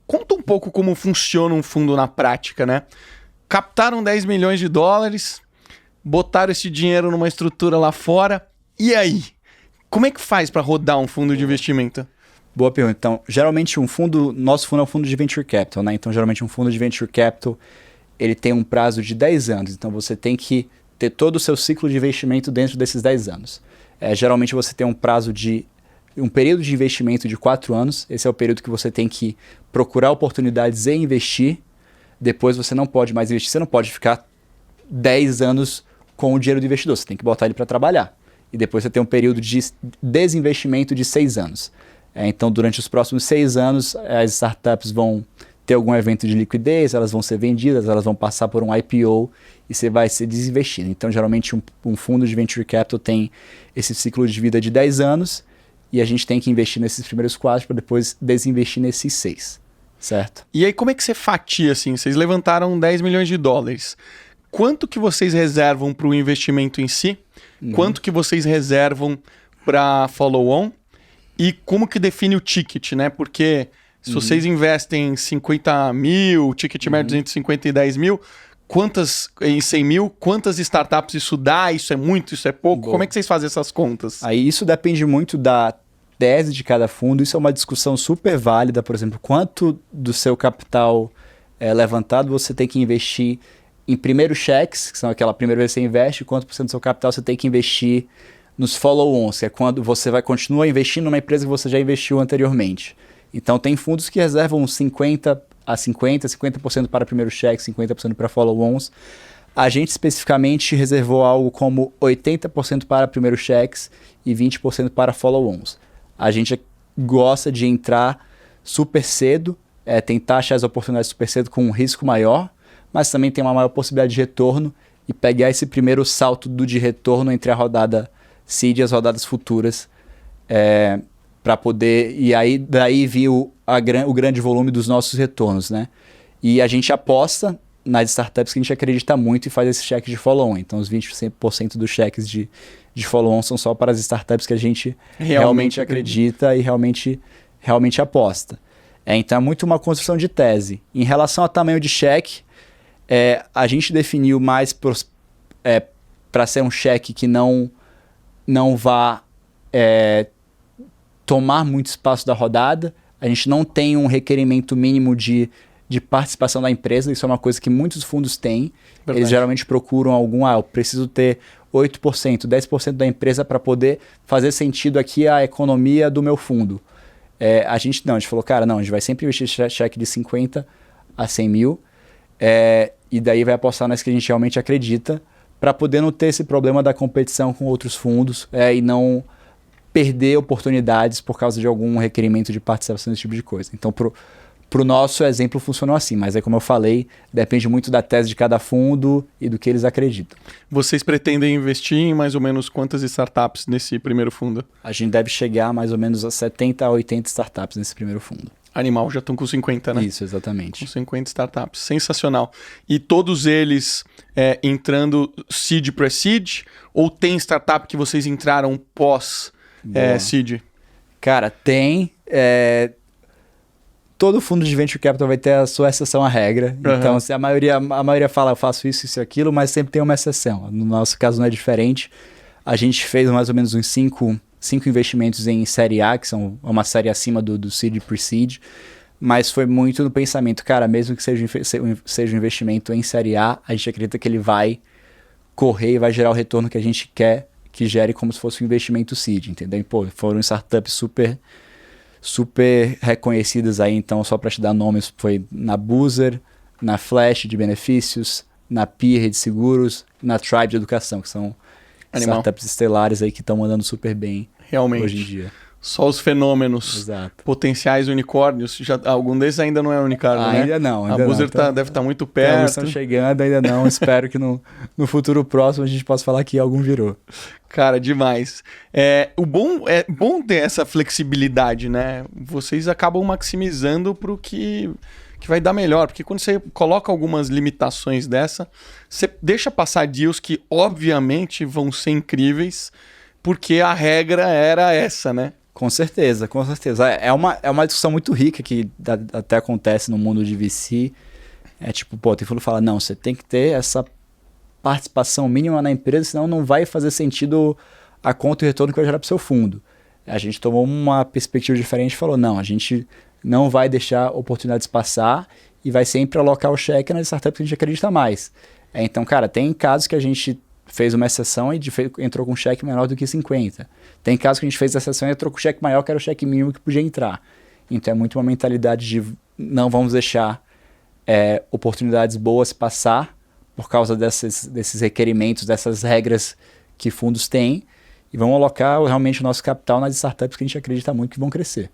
Conta um pouco como funciona um fundo na prática, né? Captaram 10 milhões de dólares, botaram esse dinheiro numa estrutura lá fora, e aí? Como é que faz para rodar um fundo de investimento? Boa pergunta. Então, geralmente nosso fundo é um fundo de Venture Capital, né? Então, geralmente um fundo de Venture Capital, ele tem um prazo de 10 anos. Então, você tem que ter todo o seu ciclo de investimento dentro desses 10 anos. Geralmente, você tem um período de investimento de 4 anos. Esse é o período que você tem que procurar oportunidades e investir. Depois, você não pode mais investir. Você não pode ficar 10 anos com o dinheiro do investidor. Você tem que botar ele para trabalhar. E depois, você tem um período de desinvestimento de 6 anos. Então, durante os próximos 6 anos, as startups vão ter algum evento de liquidez, elas vão ser vendidas, elas vão passar por um IPO e você vai ser desinvestido. Então, geralmente, um fundo de Venture Capital tem esse ciclo de vida de 10 anos e a gente tem que investir nesses primeiros 4 para depois desinvestir nesses 6, certo? E aí, como é que você fatia, assim? Vocês levantaram 10 milhões de dólares. Quanto que vocês reservam para o investimento em si? Quanto que vocês reservam para follow-on? E como que define o ticket, né? Porque se vocês investem em 50 mil, o ticket médio entre 50 e 10 mil, em 100 mil, quantas startups isso dá? Isso é muito, isso é pouco? Boa. Como é que vocês fazem essas contas? Aí isso depende muito da tese de cada fundo. Isso é uma discussão super válida. Por exemplo, quanto do seu capital levantado você tem que investir em primeiros cheques, que são aquela primeira vez que você investe, quanto por cento do seu capital você tem que investir nos follow-ons, que é quando você continua investindo numa empresa que você já investiu anteriormente. Então, tem fundos que reservam 50% para primeiro cheque, 50% para follow-ons. A gente especificamente reservou algo como 80% para primeiros cheques e 20% para follow-ons. A gente gosta de entrar super cedo, tentar achar as oportunidades super cedo com um risco maior, mas também tem uma maior possibilidade de retorno e pegar esse primeiro salto de retorno entre a rodada seed e as rodadas futuras, para poder... E aí, daí vir o grande volume dos nossos retornos, né? E a gente aposta nas startups que a gente acredita muito e faz esse cheque de follow-on. Então, os 20% dos cheques de follow-on são só para as startups que a gente realmente acredita e realmente aposta. Então, é muito uma construção de tese. Em relação ao tamanho de cheque, a gente definiu mais para ser um cheque que não vá tomar muito espaço da rodada. A gente não tem um requerimento mínimo de participação da empresa. Isso é uma coisa que muitos fundos têm. Verdade. Eles geralmente procuram eu preciso ter 8%, 10% da empresa para poder fazer sentido aqui a economia do meu fundo. A gente falou, cara, não, a gente vai sempre investir cheque de 50 a 100 mil e daí vai apostar nas que a gente realmente acredita, para poder não ter esse problema da competição com outros fundos e não perder oportunidades por causa de algum requerimento de participação, esse tipo de coisa. Então, pro nosso exemplo funcionou assim, mas como eu falei, depende muito da tese de cada fundo e do que eles acreditam. Vocês pretendem investir em mais ou menos quantas startups nesse primeiro fundo? A gente deve chegar mais ou menos a 70 a 80 startups nesse primeiro fundo. Animal, já estão com 50, né? Isso, exatamente. Com 50 startups. Sensacional. E todos eles entrando seed para seed? Ou tem startup que vocês entraram pós-seed? Cara, tem. Todo fundo de Venture Capital vai ter a sua exceção à regra. Uhum. Então, se a maioria fala, eu faço isso e aquilo, mas sempre tem uma exceção. No nosso caso não é diferente. A gente fez mais ou menos uns 5 investimentos em série A, que são uma série acima do seed e pre-seed, mas foi muito no pensamento, cara, mesmo que seja um investimento em série A, a gente acredita que ele vai correr e vai gerar o retorno que a gente quer que gere como se fosse um investimento seed, entendeu? E, foram startups super reconhecidas aí, então só para te dar nomes, foi na Boozer, na Flash de benefícios, na Peer de seguros, na Tribe de educação, que são startups estelares aí que estão mandando super bem realmente hoje em dia. Só os fenômenos. Exato. Potenciais unicórnios. Algum desses ainda não é unicórnio, né? Ainda não. A Boozer deve estar muito perto. Estão chegando, ainda não. Espero que no futuro próximo a gente possa falar que algum virou. Cara, demais. É bom ter essa flexibilidade, né? Vocês acabam maximizando para o que vai dar melhor. Porque quando você coloca algumas limitações dessa, você deixa passar deals que obviamente vão ser incríveis, porque a regra era essa, né? Com certeza, com certeza. É uma discussão muito rica que até acontece no mundo de VC. É tipo, pô, tem fundo que fala, não, você tem que ter essa participação mínima na empresa, senão não vai fazer sentido a conta e o retorno que vai gerar para o seu fundo. A gente tomou uma perspectiva diferente e falou, não, a gente não vai deixar oportunidades passar e vai sempre alocar o cheque nas startups que a gente acredita mais. Então, cara, tem casos que a gente fez uma exceção e entrou com um cheque menor do que 50. Tem casos que a gente fez a exceção e entrou com um cheque maior, que era o cheque mínimo que podia entrar. Então é muito uma mentalidade de não vamos deixar oportunidades boas passar por causa desses requerimentos, dessas regras que fundos têm, e vamos alocar realmente o nosso capital nas startups que a gente acredita muito que vão crescer.